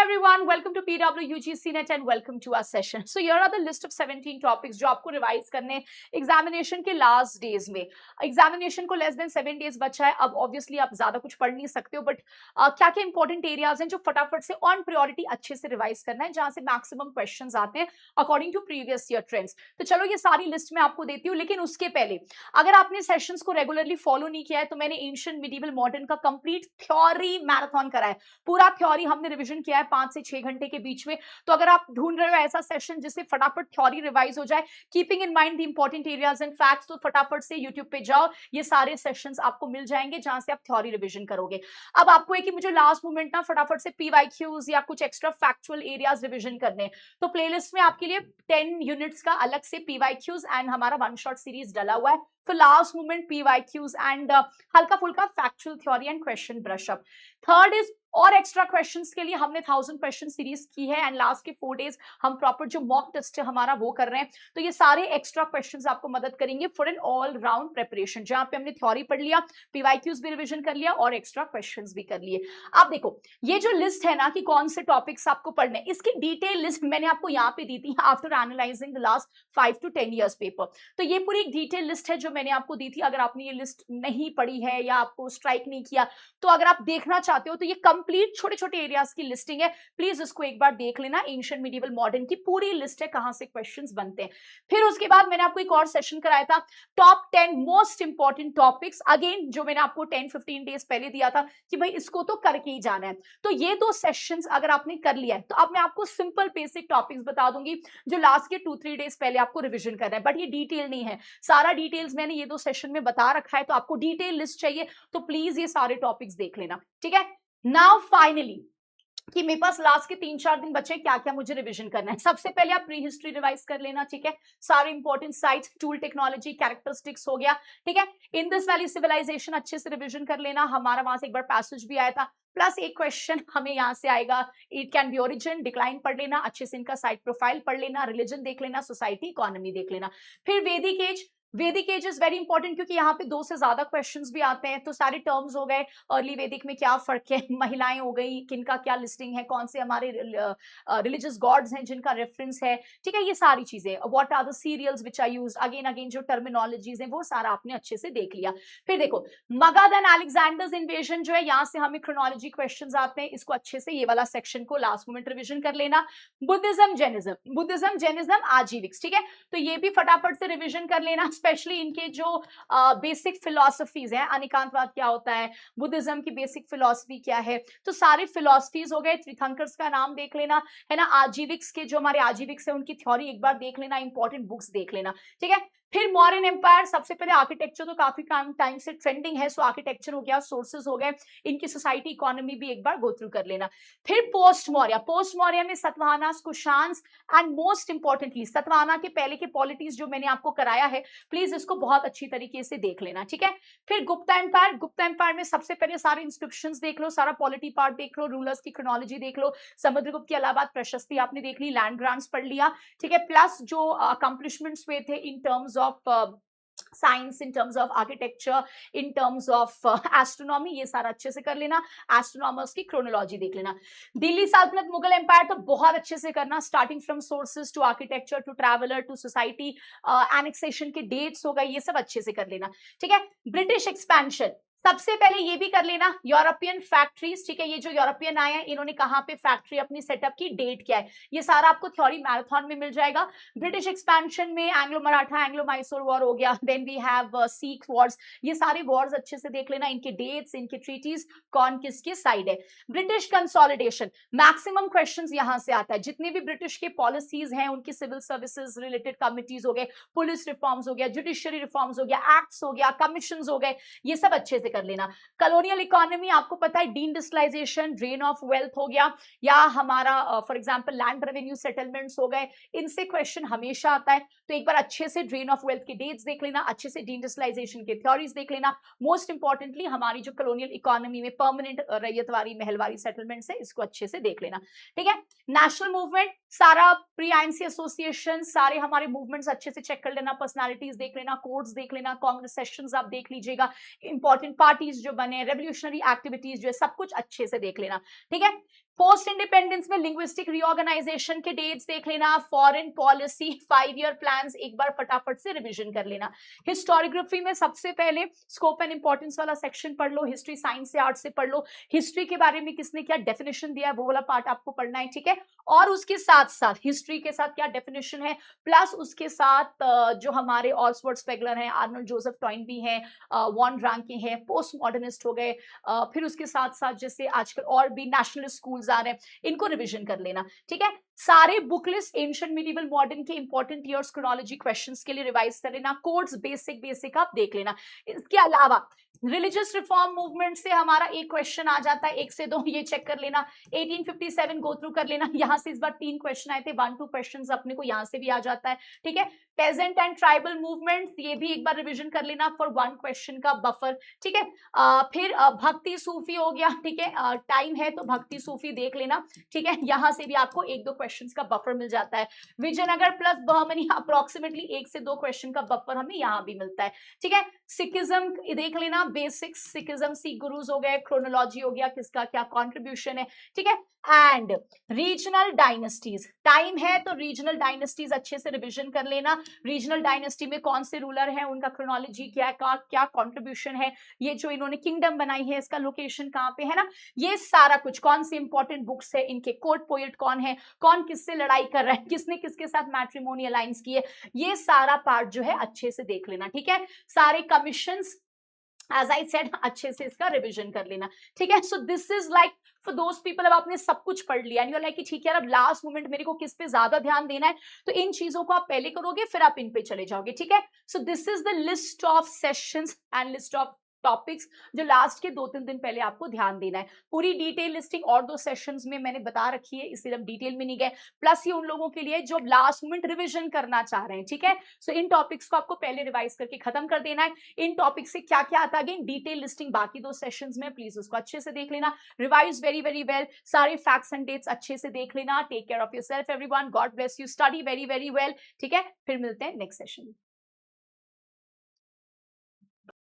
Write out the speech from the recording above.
everyone, welcome to PWUG CNET and welcome to our session. So here are the list of 17 topics जो आपको revise करने examination के last days में. Examination को less than 7 days बचा है. अब ऑब्वियसली आप ज्यादा कुछ पढ़ नहीं सकते हो, बट क्या क्या इंपॉर्टेंट एरियाज हैं जो फटाफट से ऑन प्रायोरिटी अच्छे से रिवाइज करना है, जहां से मैक्सिमम क्वेश्चंस आते हैं according to previous year trends. तो चलो ये सारी लिस्ट मैं आपको देती हूँ, लेकिन उसके पहले अगर आपने सेशंस को रेगुलरली फॉलो नहीं किया है तो मैंने एंशिएंट मिडिवल मॉडर्न का कंप्लीट थ्योरी मैराथन करा है. पूरा थ्योरी हमने रिवीजन किया है 5 से 6 घंटे के बीच में. तो अगर आप ढूंढ रहे हो ऐसा सेशन जिससे फटाफट थ्योरी रिवाइज हो जाए, keeping in mind the important areas and facts, तो फटाफट से यूट्यूब पे जाओ, ये सारे सेशंस आपको मिल जाएंगे जहां से आप थ्योरी रिवीजन करोगे. अब आपको है कि मुझे लास्ट मोमेंट ना फटाफट से पीवाईक्यूज या कुछ एक्स्ट्रा फैक्चुअल एरियाज रिवीजन करने, तो प्लेलिस्ट में आपके लिए 10 यूनिट्स का अलग से पीवाईक्यूज एंड हमारा वन शॉट सीरीज डला हुआ है. For last moment PYQs and हल्का फुल्का factual theory and question brush up. Third is और एक्स्ट्रा क्वेश्चंस के लिए हमने 1000 क्वेश्चन सीरीज की है एंड लास्ट के 4 डेज हम प्रॉपर जो मॉक टेस्ट है हमारा वो कर रहे हैं. तो ये सारे एक्स्ट्रा क्वेश्चंस आपको मदद करेंगे for an all round preparation, जहां पे हमने थ्योरी पढ़ लिया, पीवाईक्यूज भी रिवीजन कर लिया और एक्स्ट्रा क्वेश्चंस भी कर लिए. आप देखो ये जो लिस्ट है ना कि कौन से टॉपिक्स आपको पढ़ने, इसकी डिटेल लिस्ट मैंने आपको यहाँ पे दी थी after analysing the last 5 to 10 years paper. तो ये पूरी एक डिटेल लिस्ट है जो मैंने आपको दी थी. अगर आपने ये लिस्ट नहीं पढ़ी है या आपको स्ट्राइक नहीं किया, तो अगर आप देखना चाहते हो तो ये कंप्लीट छोटे छोटे एरियाज की लिस्टिंग है. प्लीज इसको एक बार देख लेना. एंशिएंट मिडिवल मॉडर्न की पूरी लिस्ट है कहां से क्वेश्चंस बनते हैं. फिर उसके बाद मैंने आपको एक और सेशन कराया था, top 10 most important topics, again जो मैंने आपको 10-15 डेज पहले दिया था कि भाई इसको तो करके ही जाना है. तो ये 2 सेशंस अगर आपने कर लिया है तो अब मैं आपको सिंपल बेसिक टॉपिक्स बता दूंगी जो लास्ट के 2-3 डेज पहले आपको रिवीजन करना है. बट ये डिटेल नहीं है, सारा डिटेल्स मैंने ये 2 सेशन में बता रखा है. तो आपको डिटेल लिस्ट चाहिए तो प्लीज ये सारे टॉपिक्स देख लेना, ठीक है. नाउ फाइनली कि मेरे पास लास्ट के 3-4 दिन बचे, क्या क्या मुझे रिवीजन करना है. सबसे पहले आप प्री हिस्ट्री रिवाइज कर लेना, ठीक है. सारे important sites, tool, technology, characteristics हो गया, ठीक है. इंडस वैली सिविलाइजेशन अच्छे से रिवीजन कर लेना, हमारा वहां से एक बार पैसेज भी आया था. प्लस एक क्वेश्चन हमें यहाँ से आएगा, it can be origin decline पढ़ लेना, अच्छे से इनका साइट प्रोफाइल पढ़ लेना, रिलीजन देख लेना, सोसाइटी इकोनॉमी देख लेना. फिर वैदिक एज. वैदिक एज इज वेरी इंपॉर्टेंट क्योंकि यहाँ पे 2 से ज्यादा क्वेश्चंस भी आते हैं. तो सारे टर्म्स हो गए, अर्ली वैदिक में क्या फर्क है, महिलाएं हो गई, किनका क्या लिस्टिंग है, कौन से हमारे रिलीजियस गॉड्स हैं जिनका रेफरेंस है, ठीक है. ये सारी चीजें, what are the serials which are used, again again जो टर्मिनोलॉजीज हैं वो सारा आपने अच्छे से देख लिया. फिर देखो मगध एंड अलेक्जेंडर्स इन्वेजन जो है, यहाँ से हमें क्रोनोलॉजी क्वेश्चंस आते हैं. इसको अच्छे से ये वाला सेक्शन को लास्ट मोमेंट रिवीजन कर लेना. बुद्धिज्म जैनिज्म आजीविक्स, ठीक है. तो ये भी फटाफट से रिवीजन कर लेना, स्पेशली इनके जो बेसिक फिलॉसफीज हैं, अनिकांतवाद क्या होता है, बुद्धिज्म की बेसिक फिलॉसफी क्या है. तो सारे फिलॉसफीज हो गए. तीर्थंकर्स का नाम देख लेना है ना. आजीविक्स के जो हमारे आजीविक्स है उनकी थ्योरी एक बार देख लेना, इंपॉर्टेंट बुक्स देख लेना, ठीक है. फिर मॉडर्न एम्पायर, सबसे पहले आर्किटेक्चर तो काफी टाइम से ट्रेंडिंग है, सो आर्किटेक्चर हो गया, सोर्सेज हो गए, इनकी सोसाइटी इकोनॉमी भी एक बार गो थ्रू कर लेना. फिर पोस्ट मौर्य में Satavahanas, Kushans and most importantly Satavahana के पहले के पॉलिटीज जो मैंने आपको कराया है, प्लीज इसको बहुत अच्छी तरीके से देख लेना, ठीक है. फिर गुप्ता एम्पायर में सबसे पहले सारे इंस्क्रिप्शंस देख लो, सारा पॉलिटी पार्ट देख लो, रूलर्स की क्रोनोलॉजी देख लो, समुद्रगुप्त के अलावा प्रशस्ति आपने देख ली, लैंड ग्रांट्स पढ़ लिया, ठीक है. प्लस जो अकम्प्लिशमेंट्स हुए थे in terms of science, in terms of architecture, in terms of astronomy, ये सारा अच्छे से कर लेना. एस्ट्रोनॉमर्स की क्रोनोलॉजी देख लेना. दिल्ली सल्तनत, मुगल एम्पायर तो बहुत अच्छे से करना, starting from sources to architecture to traveller to society, annexation के डेट्स हो गए, ये सब अच्छे से कर लेना, ठीक है. ब्रिटिश एक्सपेंशन, सबसे पहले ये भी कर लेना. यूरोपियन फैक्ट्रीज, ठीक है. ये जो यूरोपियन आए हैं इन्होंने कहां पे फैक्ट्री अपनी सेटअप की, डेट क्या है, ये सारा आपको थ्योरी मैराथन में मिल जाएगा. ब्रिटिश एक्सपेंशन में Anglo Maratha, Anglo Mysore war हो गया, then we have Sikh wars, ये सारे वॉर्स अच्छे से देख लेना, इनके डेट्स, इनके ट्रीटीज, कौन किसके साइड है. ब्रिटिश कंसोलिडेशन, मैक्सिमम क्वेश्चंस यहां से आता है. जितने भी ब्रिटिश के पॉलिसीज हैं, उनकी सिविल सर्विसेज रिलेटेड कमिटीज हो गए, पुलिस रिफॉर्म्स हो गया, जुडिशियरी रिफॉर्म्स हो गया, एक्ट्स हो गया, कमीशन हो गए, ये सब अच्छे से कर लेना. कॉलोनियल इकोनॉमी, आपको पता है डीइंडस्ट्रियलाइजेशन, ड्रेन ऑफ वेल्थ हो गया, या हमारा for example land revenue settlements हो गए, इनसे क्वेश्चन हमेशा आता है. तो एक बार अच्छे से ड्रेन ऑफ वेल्थ के डेट्स देख लेना, अच्छे से डीइंडस्ट्रियलाइजेशन के थ्योरीज देख लेना. मोस्ट इंपॉर्टेंटली हमारी जो कॉलोनियल इकोनॉमी में परमानेंट रैयतवारी महलवारी सेटलमेंट्स है, इसको अच्छे से देख लेना, ठीक है. नेशनल मूवमेंट, सारा प्री आईएनसी एसोसिएशन, सारे हमारे मूवमेंट्स अच्छे से चेक कर लेना, पर्सनालिटीज देख लेना, कोड्स देख लेना, कांग्रेस सेशंस आप देख लीजिएगा, इंपॉर्टेंट पार्टीज जो बने, रेवोल्यूशनरी एक्टिविटीज जो है, सब कुछ अच्छे से देख लेना, ठीक है. पोस्ट इंडिपेंडेंस में लिंग्विस्टिक रीऑर्गेनाइजेशन के डेट्स देख लेना, फॉरेन पॉलिसी, 5 ईयर प्लान्स एक बार फटाफट से रिवीजन कर लेना। हिस्टोरियोग्राफी में सबसे पहले स्कोप एंड इंपॉर्टेंस वाला सेक्शन पढ़ लो, हिस्ट्री साइंस से आर्ट से पढ़ लो, हिस्ट्री के बारे में किसने क्या डेफिनेशन दिया है वो वाला पार्ट आपको पढ़ना है, ठीक है। और उसके साथ साथ हिस्ट्री के साथ क्या डेफिनेशन है, प्लस उसके साथ जो हमारे ऑल्सवर्थ स्पेगलर हैं, आर्नल्ड जोसेफ टॉइनबी हैं, वॉन रांके हैं, पोस्ट मॉडर्निस्ट हो गए, फिर उसके साथ साथ जैसे आजकल और भी नेशनलिस्ट स्कूल्स आ रहे हैं, इनको रिवीजन कर लेना, ठीक है। सारे book list ancient medieval modern के इंपॉर्टेंट ईयर्स क्रोनोलॉजी क्वेश्चंस के लिए रिवाइज कर लेना, कोड्स बेसिक आप देख लेना। इसके अलावा रिलीजियस रिफॉर्म मूवमेंट से हमारा एक क्वेश्चन आ जाता है, 1 से 2 ये चेक कर लेना, 1857 गो थ्रू कर लेना, यहां से इस बार 3 क्वेश्चन आए थे, 1-2 क्वेश्चंस अपने को यहां से भी आ जाता है, ठीक है। पेजेंट एंड ट्राइबल मूवमेंट ये भी एक बार रिवीजन कर लेना फॉर 1 क्वेश्चन का बफर, ठीक है। फिर भक्ति सूफी हो गया, ठीक है, टाइम है तो भक्ति सूफी देख लेना, ठीक है, यहां से भी आपको 1-2 क्वेश्चंस का बफर मिल जाता है। विजयनगर प्लस बहमनी अप्रोक्सीमेटली 1 से 2 क्वेश्चन का बफर हमें यहां भी मिलता है, ठीक है। सिखिज्म देख लेना, बेसिक्स सिखिज्म, सिख गुरुज हो गए, क्रोनोलॉजी हो गया, किसका क्या कॉन्ट्रीब्यूशन है, ठीक है। एंड रीजनल डायनेस्टीज, टाइम है तो रीजनल डायनेस्टीज अच्छे से रिवीजन कर लेना, रीजनल डायनेस्टी में कौन से रूलर हैं, उनका क्रोनोलॉजी क्या है, क्या कॉन्ट्रीब्यूशन है, ये जो इन्होंने किंगडम बनाई है इसका लोकेशन कहाँ पे है ना, ये सारा कुछ, कौन सी इंपॉर्टेंट बुक्स है, इनके कोर्ट पोएट कौन है, कौन किससे लड़ाई कर रहा है, किसने किसके साथ मैट्रिमोनी अलायंस की है, ये सारा पार्ट जो है अच्छे से देख लेना, ठीक है। सारे कमीशंस एज आई सेड अच्छे से इसका रिवीजन कर लेना, ठीक है। So this is like for those people, अब आपने सब कुछ पढ़ लिया, यू लाइक कि ठीक है यार अब लास्ट मोमेंट मेरे को किस पे ज्यादा ध्यान देना है, तो इन चीजों को आप पहले करोगे फिर आप इन पे चले जाओगे, ठीक है। So this is the list of sessions and list of topics जो लास्ट के 2-3 दिन पहले आपको ध्यान देना है। पूरी डिटेल लिस्टिंग और 2 सेशंस में मैंने बता रखी है, इसलिए हम डिटेल में नहीं गए, प्लस ये उन लोगों के लिए जो लास्ट मोमेंट रिवीजन करना चाह रहे हैं, ठीक है। सो इन टॉपिक्स को आपको पहले रिवाइज करके खत्म कर देना है। इन टॉपिक से क्या क्या आता है डिटेल लिस्टिंग बाकी 2 सेशंस में, प्लीज उसको अच्छे से देख लेना, रिवाइज वेरी वेरी वेल, सारे फैक्ट्स एंड डेट्स अच्छे से देख लेना। Take care of yourself everyone, God bless you, study very very well, ठीक है। फिर मिलते हैं नेक्स्ट सेशन में।